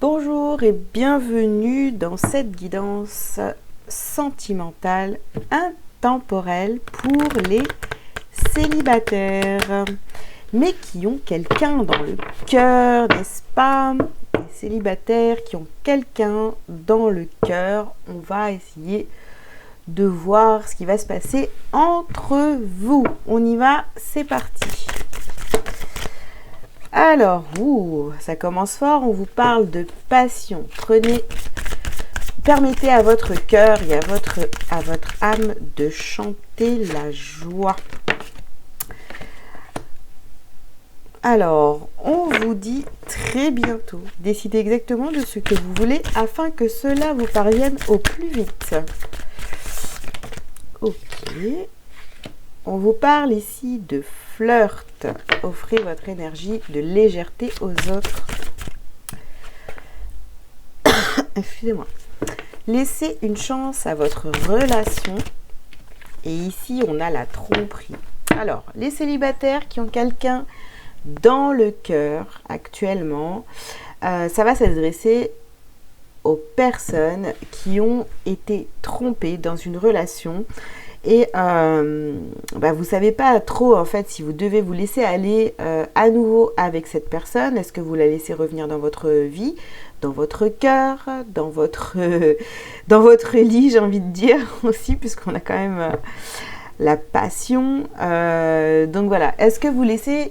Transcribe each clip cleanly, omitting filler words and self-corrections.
Bonjour et bienvenue dans cette guidance sentimentale intemporelle pour les célibataires, mais qui ont quelqu'un dans le cœur, n'est-ce pas? Les célibataires qui ont quelqu'un dans le cœur, on va essayer de voir ce qui va se passer entre vous. On y va, c'est parti. Alors, ça commence fort, on vous parle de passion. Permettez à votre cœur et à votre âme de chanter la joie. Alors, on vous dit très bientôt. Décidez exactement de ce que vous voulez afin que cela vous parvienne au plus vite. Ok. On vous parle ici de flirt. Offrez votre énergie de légèreté aux autres. Excusez-moi. Laissez une chance à votre relation. Et ici, on a la tromperie. Alors, les célibataires qui ont quelqu'un dans le cœur actuellement, ça va s'adresser aux personnes qui ont été trompées dans une relation. Et vous savez pas trop en fait si vous devez vous laisser aller à nouveau avec cette personne. Est-ce que vous la laissez revenir dans votre vie, dans votre cœur, dans votre lit, j'ai envie de dire aussi, puisqu'on a quand même la passion. Donc voilà, est-ce que vous laissez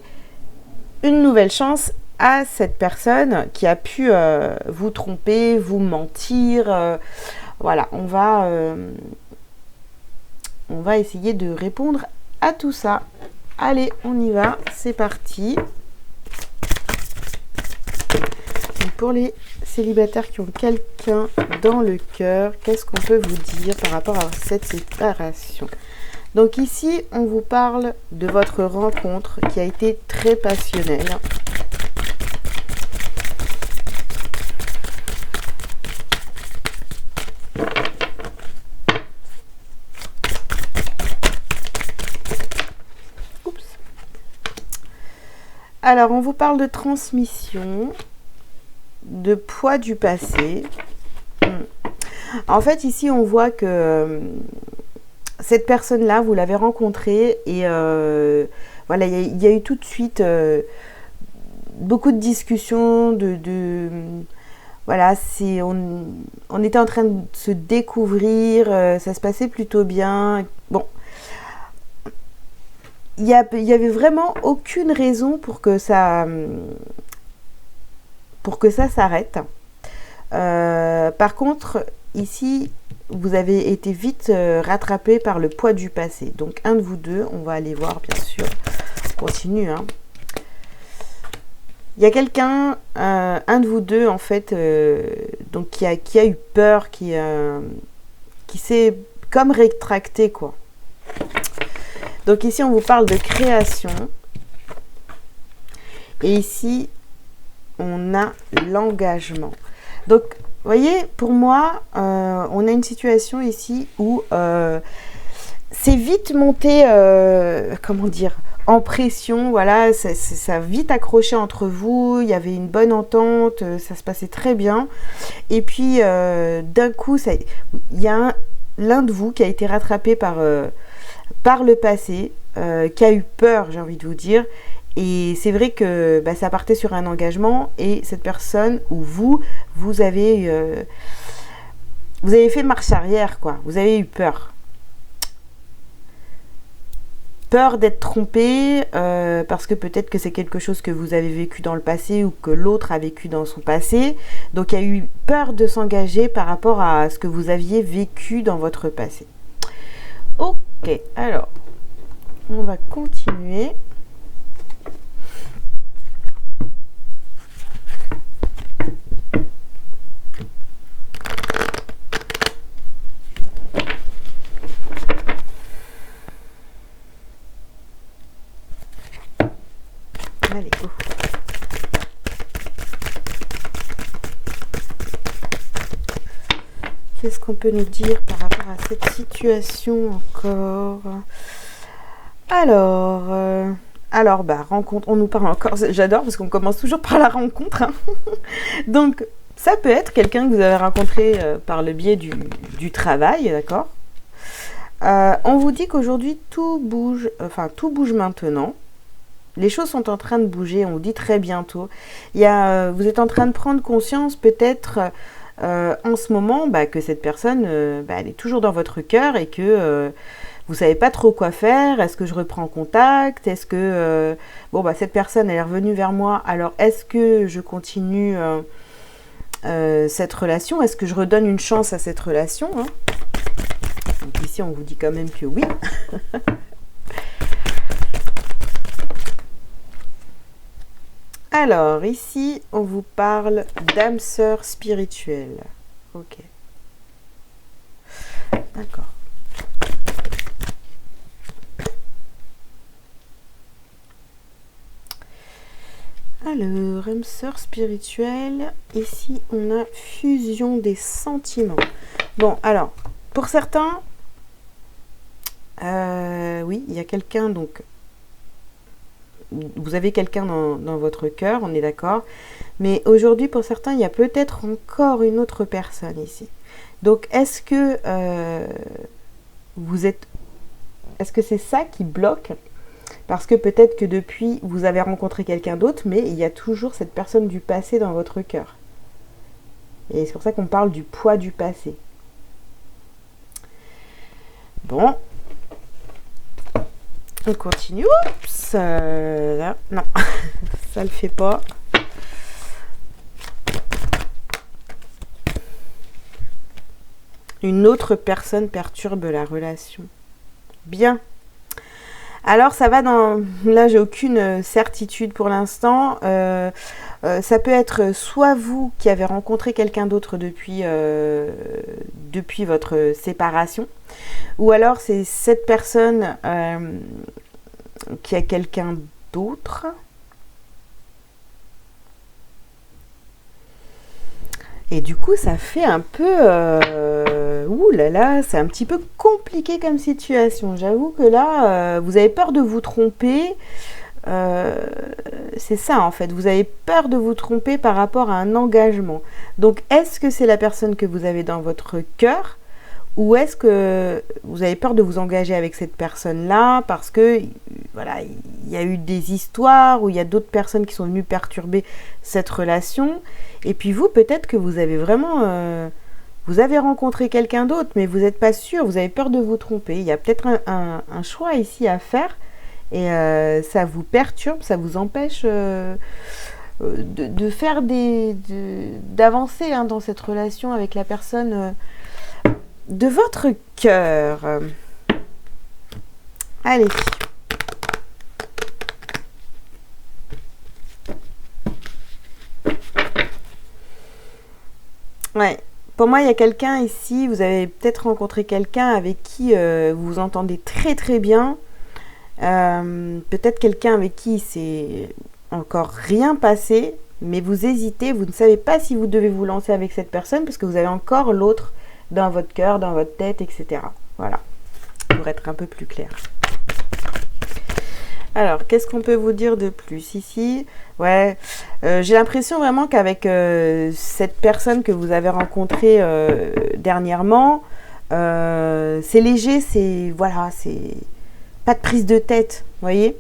une nouvelle chance à cette personne qui a pu vous tromper, vous mentir? Voilà, on va essayer de répondre à tout ça. Allez, on y va, c'est parti. Donc pour les célibataires qui ont quelqu'un dans le cœur, qu'est-ce qu'on peut vous dire par rapport à cette séparation? Donc ici, on vous parle de votre rencontre qui a été très passionnelle. Alors, on vous parle de transmission, de poids du passé. En fait, ici, on voit que cette personne-là, vous l'avez rencontrée et voilà, il y a eu tout de suite beaucoup de discussions, voilà, on était en train de se découvrir, ça se passait plutôt bien. Bon. Il y avait vraiment aucune raison pour que ça s'arrête. Par contre, ici, vous avez été vite rattrapé par le poids du passé. Donc, un de vous deux, on va aller voir, bien sûr. On continue, hein. Il y a quelqu'un, un de vous deux, en fait, donc qui a eu peur, qui s'est comme rétracté, quoi. Donc ici, on vous parle de création. Et ici, on a l'engagement. Donc, vous voyez, pour moi, on a une situation ici où c'est vite monté, comment dire, en pression. Voilà, ça a vite accroché entre vous. Il y avait une bonne entente, ça se passait très bien. Et puis, d'un coup, il y a l'un de vous qui a été rattrapé par le passé, qui a eu peur, j'ai envie de vous dire. Et c'est vrai que ça partait sur un engagement et cette personne ou vous avez fait marche arrière, quoi. Vous avez eu peur. Peur d'être trompé, parce que peut-être que c'est quelque chose que vous avez vécu dans le passé ou que l'autre a vécu dans son passé. Donc il y a eu peur de s'engager par rapport à ce que vous aviez vécu dans votre passé. Ok, alors, on va continuer. Allez, go. Qu'est-ce qu'on peut nous dire par rapport à cette situation encore? Alors, rencontre, on nous parle encore, j'adore parce qu'on commence toujours par la rencontre. Hein. Donc, Ça peut être quelqu'un que vous avez rencontré par le biais du travail, d'accord. On vous dit qu'aujourd'hui tout bouge, tout bouge maintenant. Les choses sont en train de bouger, on vous dit très bientôt. Vous êtes en train de prendre conscience peut-être en ce moment que cette personne, elle est toujours dans votre cœur et que vous savez pas trop quoi faire. Est-ce que je reprends contact? Est-ce que cette personne elle est revenue vers moi? Alors est-ce que je continue cette relation? Est-ce que je redonne une chance à cette relation, hein? Donc ici on vous dit quand même que oui. Alors ici on vous parle d'âme sœur spirituelle. Ok. D'accord. Alors, âme sœur spirituelle, ici on a fusion des sentiments. Bon, alors, pour certains, oui, il y a quelqu'un, donc, vous avez quelqu'un dans votre cœur, on est d'accord. Mais aujourd'hui, pour certains, il y a peut-être encore une autre personne ici. Donc, est-ce que est-ce que c'est ça qui bloque? Parce que peut-être que depuis, vous avez rencontré quelqu'un d'autre, mais il y a toujours cette personne du passé dans votre cœur. Et c'est pour ça qu'on parle du poids du passé. Bon. On continue. Oups, là, non, ça le fait pas. Une autre personne perturbe la relation. Bien. Alors ça va dans... Là j'ai aucune certitude pour l'instant. Ça peut être soit vous qui avez rencontré quelqu'un d'autre depuis votre séparation, ou alors c'est cette personne qui a quelqu'un d'autre. Et du coup, ça fait un peu... ouh là là, c'est un petit peu compliqué comme situation. J'avoue que là, vous avez peur de vous tromper. C'est ça en fait. Vous avez peur de vous tromper par rapport à un engagement. Donc, est-ce que c'est la personne que vous avez dans votre cœur? Ou est-ce que vous avez peur de vous engager avec cette personne-là parce que, voilà, il y a eu des histoires où il y a d'autres personnes qui sont venues perturber cette relation. Et puis vous, peut-être que vous avez vraiment... vous avez rencontré quelqu'un d'autre, mais vous n'êtes pas sûr, vous avez peur de vous tromper. Il y a peut-être un choix ici à faire et ça vous perturbe, ça vous empêche de faire d'avancer dans cette relation avec la personne... de votre cœur. Allez. Ouais. Pour moi, il y a quelqu'un ici, vous avez peut-être rencontré quelqu'un avec qui vous vous entendez très très bien. Peut-être quelqu'un avec qui c'est encore rien passé, mais vous hésitez, vous ne savez pas si vous devez vous lancer avec cette personne parce que vous avez encore l'autre dans votre cœur, dans votre tête, etc. Voilà, pour être un peu plus clair. Alors, qu'est-ce qu'on peut vous dire de plus ici? Ouais, j'ai l'impression vraiment qu'avec cette personne que vous avez rencontrée dernièrement, c'est léger, c'est... Voilà, c'est... Pas de prise de tête, vous voyez?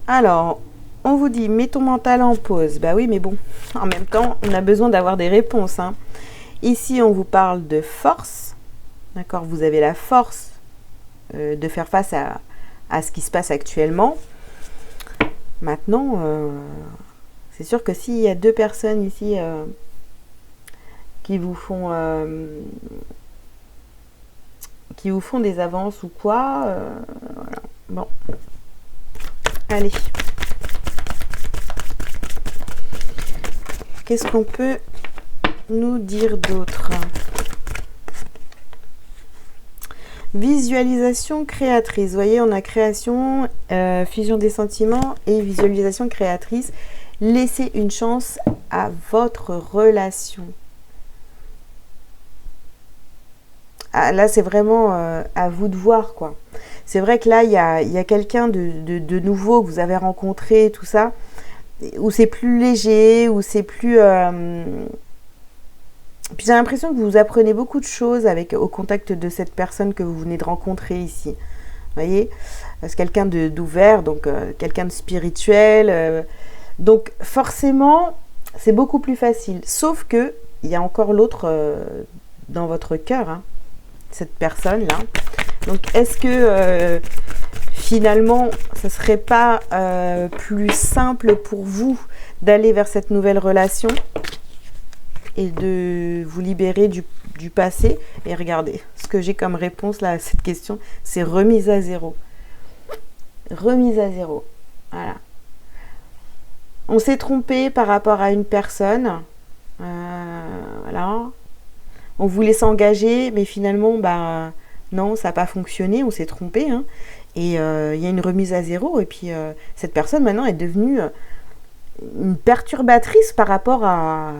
Alors... On vous dit, mets ton mental en pause. Bah oui, mais bon, en même temps, on a besoin d'avoir des réponses. Hein. Ici, on vous parle de force. D'accord? Vous avez la force de faire face à ce qui se passe actuellement. Maintenant, c'est sûr que s'il y a deux personnes ici qui vous font des avances ou quoi, voilà. Bon. Allez. Qu'est-ce qu'on peut nous dire d'autre? Visualisation créatrice. Vous voyez, on a création, fusion des sentiments et visualisation créatrice. Laissez une chance à votre relation. Ah, là, c'est vraiment à vous de voir, quoi. C'est vrai que là, il y a quelqu'un de nouveau que vous avez rencontré, tout ça. c'est plus léger, où c'est plus... Puis j'ai l'impression que vous apprenez beaucoup de choses au contact de cette personne que vous venez de rencontrer ici. Vous voyez, c'est quelqu'un d'ouvert, donc quelqu'un de spirituel. Donc forcément, c'est beaucoup plus facile. Sauf que il y a encore l'autre dans votre cœur, hein, cette personne-là. Donc est-ce que finalement, ce ne serait pas plus simple pour vous d'aller vers cette nouvelle relation et de vous libérer du passé? Et regardez, ce que j'ai comme réponse là à cette question, c'est remise à zéro. Remise à zéro. Voilà. On s'est trompé par rapport à une personne. Voilà. On voulait s'engager, mais finalement, bah, non, ça n'a pas fonctionné, on s'est trompé. Hein. Et il y a une remise à zéro. Et puis, cette personne, maintenant, est devenue une perturbatrice par rapport à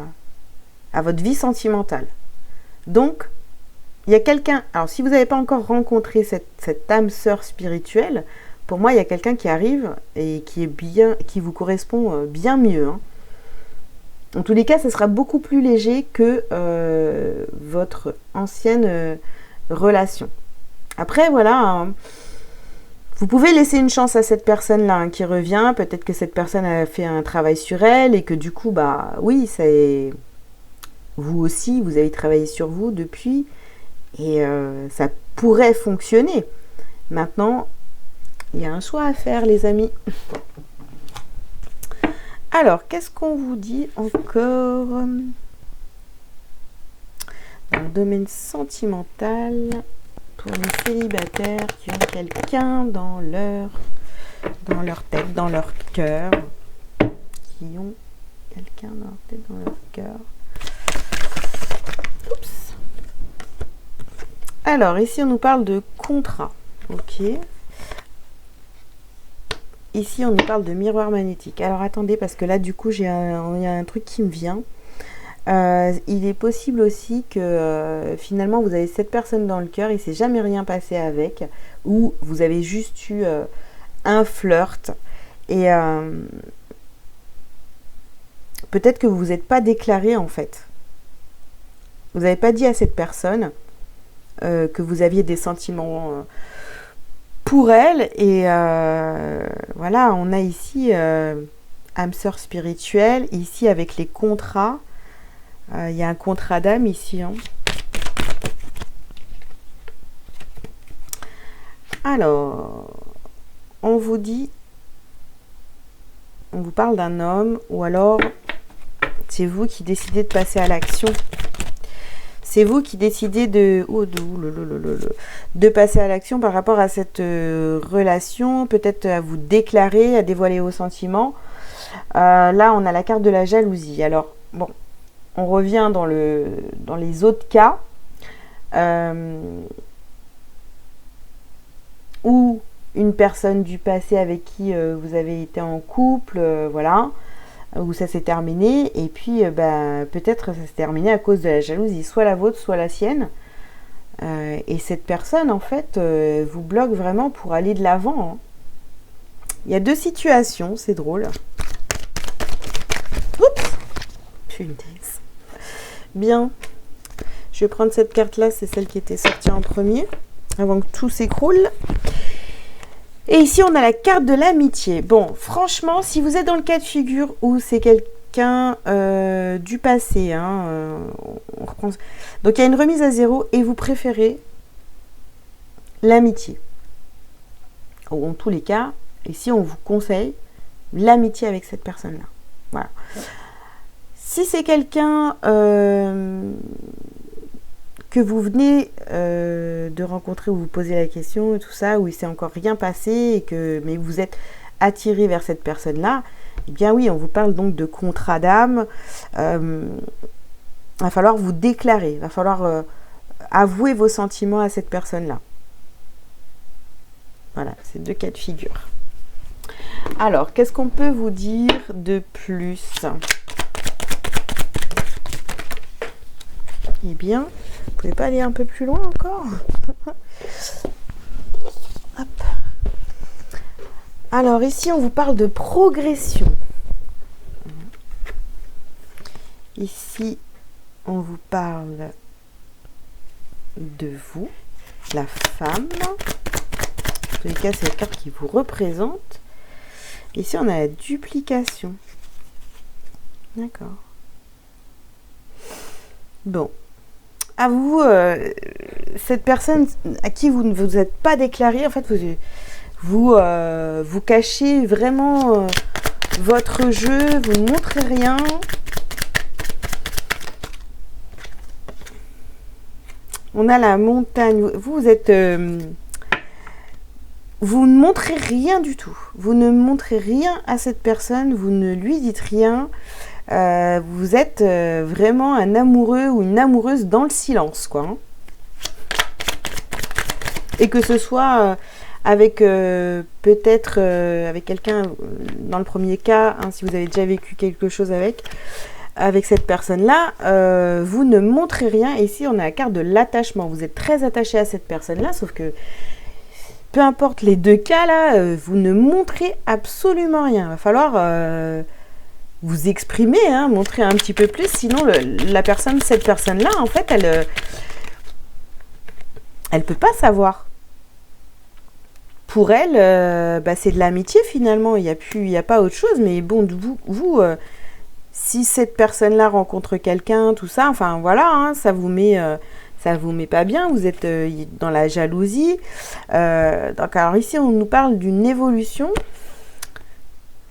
votre vie sentimentale. Donc, il y a quelqu'un... Alors, si vous n'avez pas encore rencontré cette âme sœur spirituelle, pour moi, il y a quelqu'un qui arrive et qui vous correspond bien mieux. Hein. En tous les cas, ce sera beaucoup plus léger que votre ancienne relation. Après, voilà... Hein, vous pouvez laisser une chance à cette personne-là hein, qui revient. Peut-être que cette personne a fait un travail sur elle et que du coup, bah oui, c'est... Vous aussi, vous avez travaillé sur vous depuis et ça pourrait fonctionner. Maintenant, il y a un choix à faire, les amis. Alors, qu'est-ce qu'on vous dit encore dans le domaine sentimental pour les célibataires qui ont quelqu'un dans leur tête, dans leur cœur, qui ont quelqu'un dans leur tête, dans leur cœur. Oups. Alors, ici, on nous parle de contrat. Ok. Ici, on nous parle de miroir magnétique. Alors, attendez, parce que là, du coup, il y a un truc qui me vient. Il est possible aussi que finalement, vous avez cette personne dans le cœur, il ne s'est jamais rien passé avec, ou vous avez juste eu un flirt. Et peut-être que vous vous êtes pas déclaré, en fait. Vous n'avez pas dit à cette personne que vous aviez des sentiments pour elle. Et voilà, on a ici âme sœur spirituelle. Ici, avec les contrats, il y a un contrat d'âme ici. Hein. Alors, on vous parle d'un homme, ou alors c'est vous qui décidez de passer à l'action. C'est vous qui décidez de passer à l'action par rapport à cette relation, peut-être à vous déclarer, à dévoiler vos sentiments. Là, on a la carte de la jalousie. Alors, bon, on revient dans les autres cas où une personne du passé avec qui vous avez été en couple, voilà, où ça s'est terminé, et puis peut-être ça s'est terminé à cause de la jalousie, soit la vôtre, soit la sienne. Et cette personne, en fait, vous bloque vraiment pour aller de l'avant. Hein. Il y a deux situations, c'est drôle. Oups, punaise. Bien. Je vais prendre cette carte-là, c'est celle qui était sortie en premier, avant que tout s'écroule. Et ici, on a la carte de l'amitié. Bon, franchement, si vous êtes dans le cas de figure où c'est quelqu'un du passé, hein, on reprend... Donc, il y a une remise à zéro et vous préférez l'amitié. En tous les cas, ici, on vous conseille l'amitié avec cette personne-là. Voilà. Si c'est quelqu'un que vous venez de rencontrer, où vous posez la question et tout ça, où il ne s'est encore rien passé, mais vous êtes attiré vers cette personne-là, eh bien oui, on vous parle donc de contrat d'âme. Il va falloir vous déclarer, il va falloir avouer vos sentiments à cette personne-là. Voilà, c'est deux cas de figure. Alors, qu'est-ce qu'on peut vous dire de plus ? Eh bien, vous pouvez pas aller un peu plus loin encore ? Hop. Alors ici, on vous parle de progression. Ici, on vous parle de vous, la femme. En tous les cas, c'est la carte qui vous représente. Ici, on a la duplication. D'accord. Bon. À vous, cette personne à qui vous ne vous êtes pas déclaré, en fait, vous cachez vraiment votre jeu, vous ne montrez rien. On a la montagne. Vous êtes... vous ne montrez rien du tout. Vous ne montrez rien à cette personne. Vous ne lui dites rien. Vous êtes vraiment un amoureux ou une amoureuse dans le silence, quoi. Hein. Et que ce soit avec peut-être avec quelqu'un, dans le premier cas, hein, si vous avez déjà vécu quelque chose avec cette personne-là, vous ne montrez rien. Et ici, on a la carte de l'attachement. Vous êtes très attaché à cette personne-là, sauf que peu importe les deux cas, là, vous ne montrez absolument rien. Il va falloir vous exprimer, hein, montrer un petit peu plus. Sinon, cette personne-là, en fait, elle peut pas savoir. Pour elle, c'est de l'amitié, finalement. Il y a pas autre chose. Mais bon, vous si cette personne-là rencontre quelqu'un, tout ça, enfin voilà, hein, ça vous met pas bien, vous êtes dans la jalousie. Donc alors ici, on nous parle d'une évolution,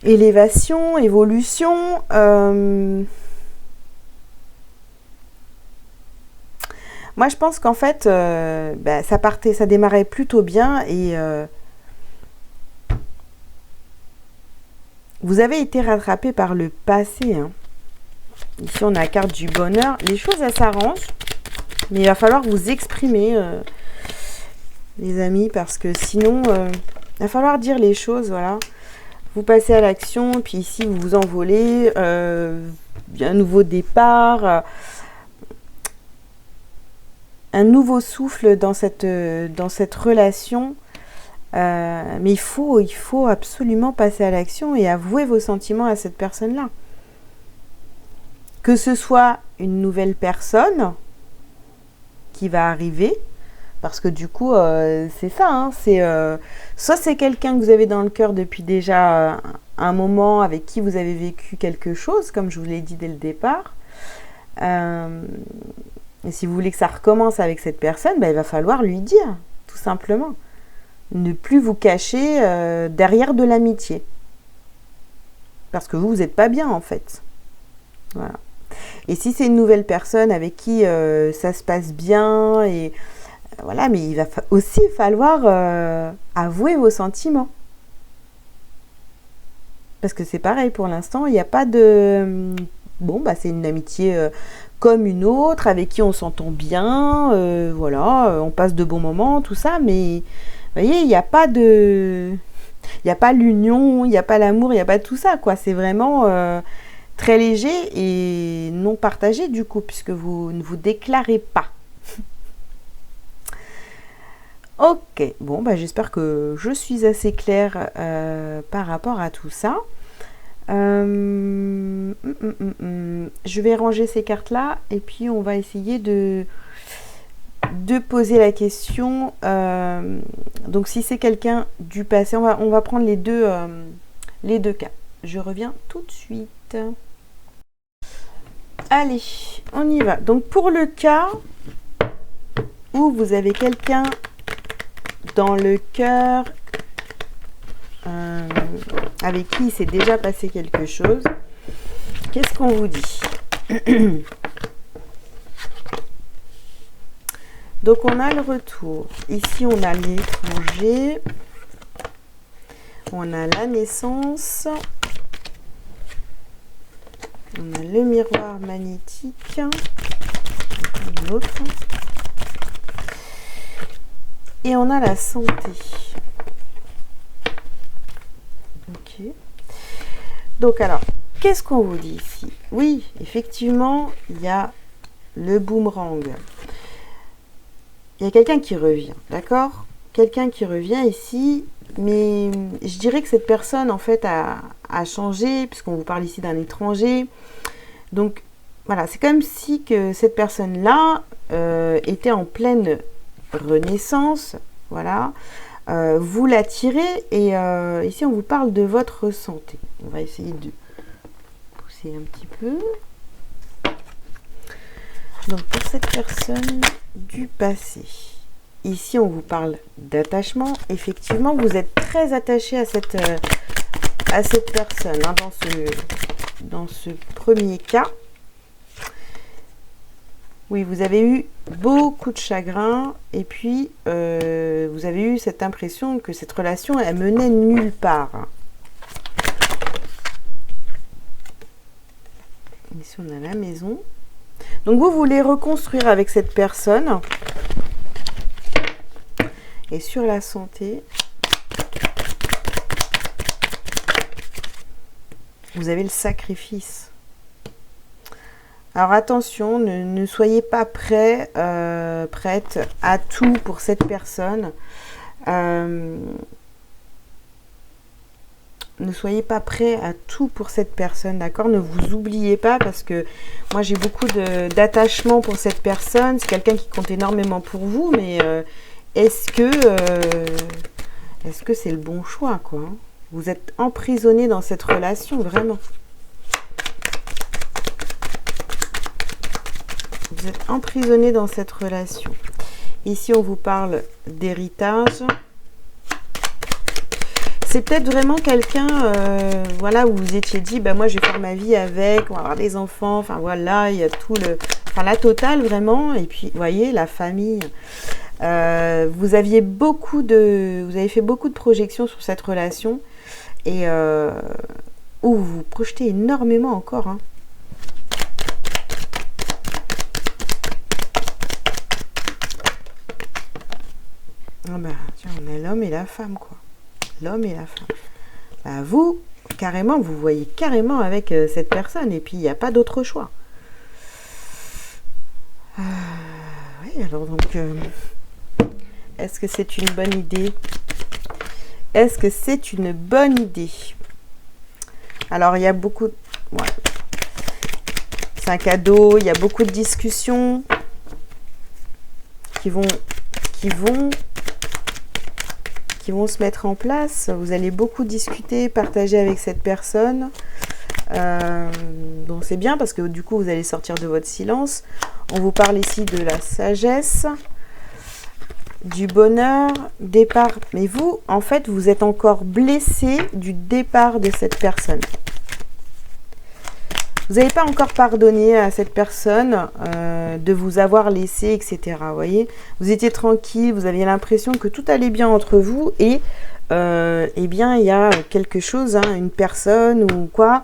élévation, évolution. Moi, je pense qu'en fait, ça démarrait plutôt bien et vous avez été rattrapé par le passé. Hein. Ici, on a la carte du bonheur. Les choses, elles s'arrangent. Mais il va falloir vous exprimer, les amis, parce que sinon, il va falloir dire les choses, voilà. Vous passez à l'action, puis ici, vous vous envolez. Un nouveau départ. Un nouveau souffle dans cette relation. Mais il faut absolument passer à l'action et avouer vos sentiments à cette personne-là. Que ce soit une nouvelle personne qui va arriver, parce que du coup, c'est ça, hein, soit c'est quelqu'un que vous avez dans le cœur depuis déjà un moment, avec qui vous avez vécu quelque chose, comme je vous l'ai dit dès le départ. Et si vous voulez que ça recommence avec cette personne, il va falloir lui dire, tout simplement. Ne plus vous cacher derrière de l'amitié. Parce que vous n'êtes pas bien, en fait. Voilà. Et si c'est une nouvelle personne avec qui ça se passe bien, et voilà, mais il va aussi falloir avouer vos sentiments. Parce que c'est pareil, pour l'instant, il n'y a pas de... c'est une amitié comme une autre, avec qui on s'entend bien, voilà, on passe de bons moments, tout ça, mais vous voyez, il n'y a pas de... Il n'y a pas l'union, il n'y a pas l'amour, il n'y a pas tout ça, quoi. C'est vraiment très léger et non partagé, du coup, puisque vous ne vous déclarez pas. Ok, bon, j'espère que je suis assez claire par rapport à tout ça. Je vais ranger ces cartes-là et puis on va essayer de poser la question. Donc, si c'est quelqu'un du passé, on va prendre les deux cas. Je reviens tout de suite. Allez, on y va. Donc, pour le cas où vous avez quelqu'un dans le cœur avec qui il s'est déjà passé quelque chose, qu'est-ce qu'on vous dit? Donc, on a le retour. Ici, on a l'étranger. On a la naissance. On a le miroir magnétique. Un autre. Et on a la santé. Ok. Donc, alors, qu'est-ce qu'on vous dit ici? Oui, effectivement, il y a le boomerang. Il y a quelqu'un qui revient, d'accord? Quelqu'un qui revient ici, mais je dirais que cette personne, en fait, a changé, puisqu'on vous parle ici d'un étranger. Donc, voilà, c'est comme si que cette personne-là était en pleine renaissance. Voilà. Vous l'attirez et ici on vous parle de votre santé. On va essayer de pousser un petit peu. Donc pour cette personne du passé, ici on vous parle d'attachement. Effectivement, vous êtes très attaché à cette personne, hein, dans ce premier cas. Oui, vous avez eu beaucoup de chagrin et puis vous avez eu cette impression que cette relation, elle menait nulle part. Ici, on a la maison. Donc, vous voulez reconstruire avec cette personne. Et sur la santé, vous avez le sacrifice. Alors attention, ne soyez pas prêt, prête à tout pour cette personne. Ne soyez pas prêt à tout pour cette personne, d'accord? Ne vous oubliez pas parce que moi j'ai beaucoup d'attachement pour cette personne. C'est quelqu'un qui compte énormément pour vous, mais est-ce que c'est le bon choix, quoi, hein? Vous êtes emprisonné dans cette relation, vraiment. Vous êtes emprisonné dans cette relation. Ici, on vous parle d'héritage. C'est peut-être vraiment quelqu'un, voilà, où vous étiez dit, ben moi, je vais faire ma vie avec, on va avoir des enfants, enfin voilà, il y a tout le... Enfin, la totale, vraiment. Et puis, vous voyez, la famille. Vous avez fait beaucoup de projections sur cette relation et où vous vous projetez énormément encore, hein. Ah bah, tiens, on a l'homme et la femme, quoi. L'homme et la femme. Bah, vous, carrément, vous voyez carrément avec cette personne et puis il n'y a pas d'autre choix. Oui, alors donc, est-ce que c'est une bonne idée? Est-ce que c'est une bonne idée? Alors, il y a beaucoup... Ouais. C'est un cadeau, il y a beaucoup de discussions qui vont se mettre en place. Vous allez beaucoup discuter, partager avec cette personne. Donc c'est bien parce que du coup vous allez sortir de votre silence. On vous parle ici de la sagesse, du bonheur, départ. Mais vous, en fait, vous êtes encore blessé du départ de cette personne. Vous n'avez pas encore pardonné à cette personne de vous avoir laissé, etc. Vous voyez, vous étiez tranquille, vous aviez l'impression que tout allait bien entre vous et eh bien, il y a quelque chose, hein, une personne ou quoi,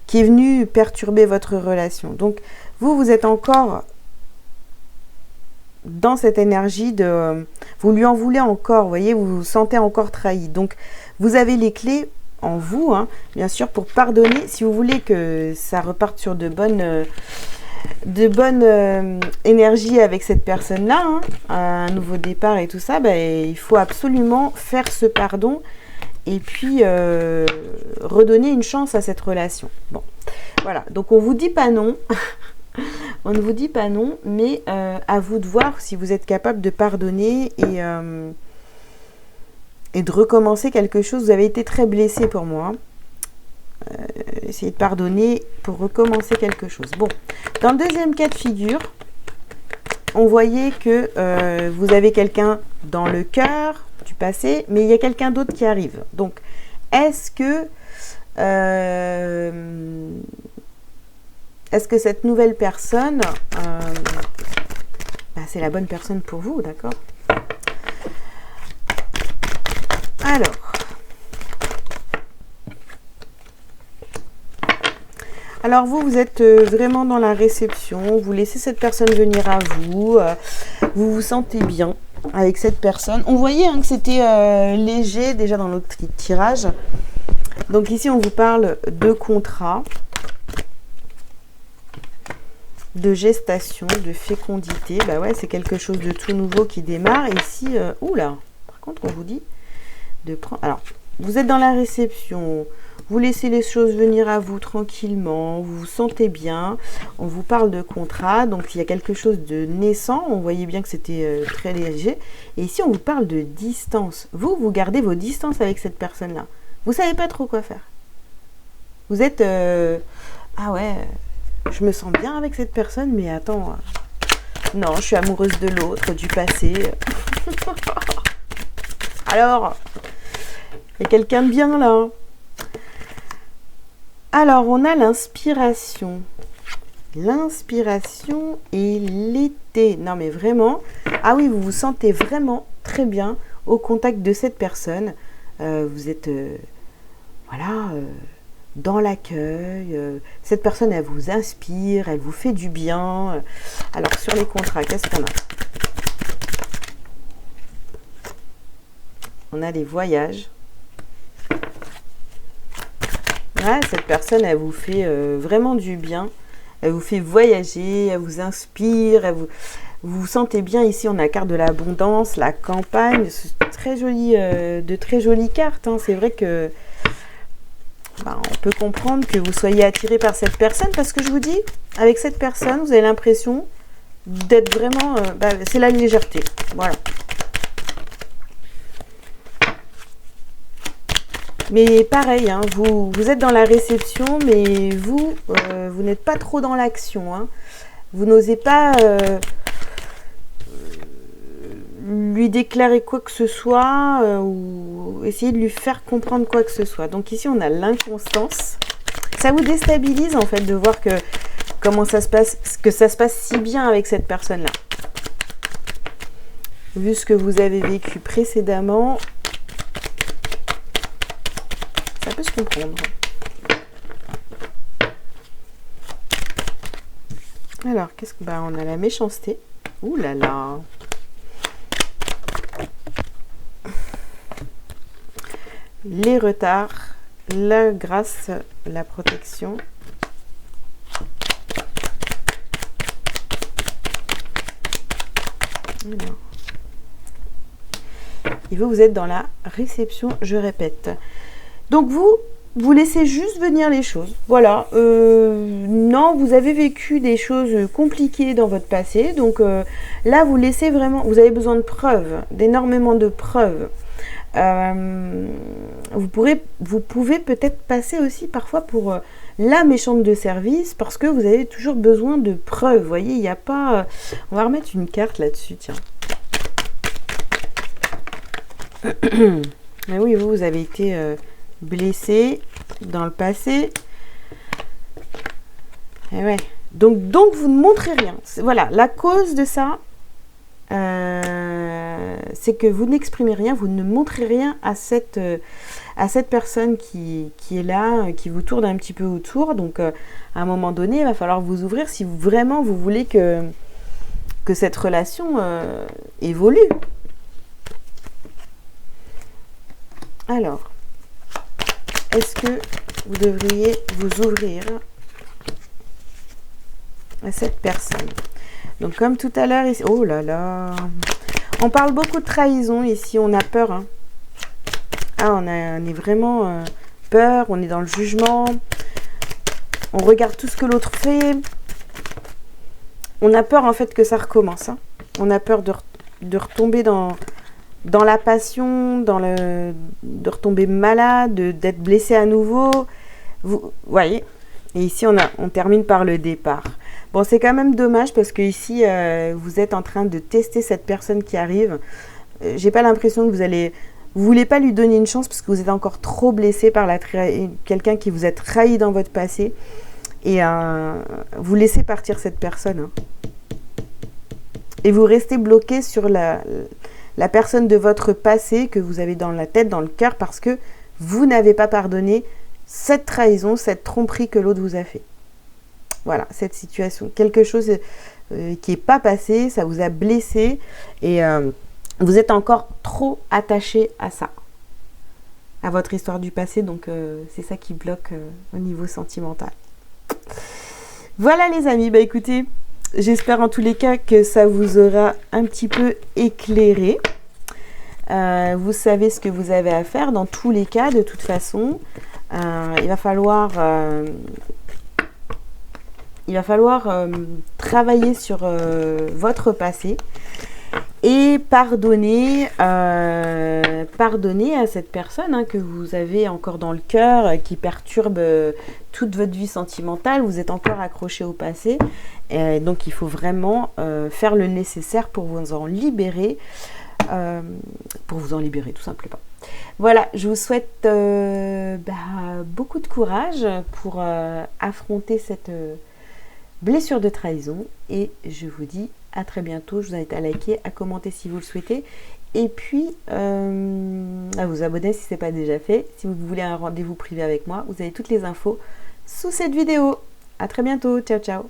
qui est venue perturber votre relation. Donc, vous êtes encore dans cette énergie de... Vous lui en voulez encore, vous voyez, vous vous sentez encore trahi. Donc, vous avez les clés en vous, hein, bien sûr, pour pardonner. Si vous voulez que ça reparte sur de bonnes énergies avec cette personne-là, hein, un nouveau départ et tout ça, ben, il faut absolument faire ce pardon et puis redonner une chance à cette relation. Bon, voilà. Donc, on vous dit pas non. On ne vous dit pas non, mais à vous de voir si vous êtes capable de pardonner et de recommencer quelque chose. Vous avez été très blessé pour moi. Essayez de pardonner pour recommencer quelque chose. Bon, dans le deuxième cas de figure, on voyait que vous avez quelqu'un dans le cœur du passé, mais il y a quelqu'un d'autre qui arrive. Donc, est-ce que cette nouvelle personne, c'est la bonne personne pour vous, d'accord? Alors vous êtes vraiment dans la réception, vous laissez cette personne venir à vous, vous vous sentez bien avec cette personne. On voyait, hein, que c'était léger déjà dans notre tirage. Donc ici on vous parle de contrat, de gestation, de fécondité. Bah ouais, c'est quelque chose de tout nouveau qui démarre. Ici, oula, par contre on vous dit de prendre... Alors, vous êtes dans la réception, vous laissez les choses venir à vous tranquillement, vous vous sentez bien, on vous parle de contrat, donc il y a quelque chose de naissant, on voyait bien que c'était très léger, et ici on vous parle de distance. Vous gardez vos distances avec cette personne-là. Vous savez pas trop quoi faire. Vous êtes, ah ouais, je me sens bien avec cette personne, mais attends, non, je suis amoureuse de l'autre, du passé. Alors, il y a quelqu'un de bien là. Alors, on a l'inspiration. L'inspiration et l'été. Non, mais vraiment. Ah oui, vous vous sentez vraiment très bien au contact de cette personne. Vous êtes, voilà, dans l'accueil. Cette personne, elle vous inspire, elle vous fait du bien. Alors, sur les contrats, qu'est-ce qu'on a? On a les voyages. Ouais, cette personne, elle vous fait vraiment du bien. Elle vous fait voyager, elle vous inspire, vous vous sentez bien. Ici, on a la carte de l'abondance, la campagne. C'est très joli, de très jolies cartes. Hein. C'est vrai que on peut comprendre que vous soyez attiré par cette personne parce que je vous dis, avec cette personne, vous avez l'impression d'être vraiment... c'est la légèreté. Voilà. Mais pareil, hein, vous êtes dans la réception, mais vous n'êtes pas trop dans l'action. Hein. Vous n'osez pas lui déclarer quoi que ce soit ou essayer de lui faire comprendre quoi que ce soit. Donc ici, on a l'inconstance. Ça vous déstabilise en fait de voir que comment ça se passe, que ça se passe si bien avec cette personne-là. Vu ce que vous avez vécu précédemment, ça peut se comprendre. Alors, qu'est-ce que... on a la méchanceté. Ouh là là. Les retards, la grâce, la protection. Alors. Et vous êtes dans la réception, je répète. Donc vous laissez juste venir les choses. Voilà. Non, vous avez vécu des choses compliquées dans votre passé. Donc là, vous laissez vraiment... Vous avez besoin de preuves, d'énormément de preuves. Vous pouvez peut-être passer aussi parfois pour la méchante de service parce que vous avez toujours besoin de preuves. Vous voyez, il n'y a pas... On va remettre une carte là-dessus, tiens. Mais oui, vous avez été... blessé dans le passé. Et ouais. Donc vous ne montrez rien. Voilà, la cause de ça, c'est que vous n'exprimez rien, vous ne montrez rien à cette personne qui est là, qui vous tourne un petit peu autour. Donc à un moment donné, il va falloir vous ouvrir si vraiment vous voulez que cette relation évolue. Alors, est-ce que vous devriez vous ouvrir à cette personne? Donc comme tout à l'heure, ici... Oh là là! On parle beaucoup de trahison ici, on a peur. Hein. Ah, on est vraiment peur, on est dans le jugement. On regarde tout ce que l'autre fait. On a peur en fait que ça recommence. Hein. On a peur de retomber dans la passion, de retomber malade, d'être blessé à nouveau. Vous voyez. Et ici, on termine par le départ. Bon, c'est quand même dommage parce que ici, vous êtes en train de tester cette personne qui arrive. J'ai pas l'impression que vous voulez pas lui donner une chance parce que vous êtes encore trop blessé par quelqu'un qui vous a trahi dans votre passé. Et vous laissez partir cette personne. Hein. Et vous restez bloqué sur la personne de votre passé que vous avez dans la tête, dans le cœur, parce que vous n'avez pas pardonné cette trahison, cette tromperie que l'autre vous a fait. Voilà, cette situation. Quelque chose qui n'est pas passé, ça vous a blessé et vous êtes encore trop attaché à ça, à votre histoire du passé. Donc, c'est ça qui bloque au niveau sentimental. Voilà les amis, bah écoutez, j'espère en tous les cas que ça vous aura un petit peu éclairé. Vous savez ce que vous avez à faire dans tous les cas, de toute façon. Il va falloir travailler sur votre passé et pardonner à cette personne que vous avez encore dans le cœur, qui perturbe toute votre vie sentimentale. Vous êtes encore accroché au passé. Donc il faut vraiment faire le nécessaire pour vous en libérer. Tout simplement. Voilà, je vous souhaite beaucoup de courage pour affronter cette blessure de trahison et je vous dis à très bientôt. Je vous invite à liker, à commenter si vous le souhaitez et puis à vous abonner si ce n'est pas déjà fait. Si vous voulez un rendez-vous privé avec moi, vous avez toutes les infos sous cette vidéo. À très bientôt, ciao ciao.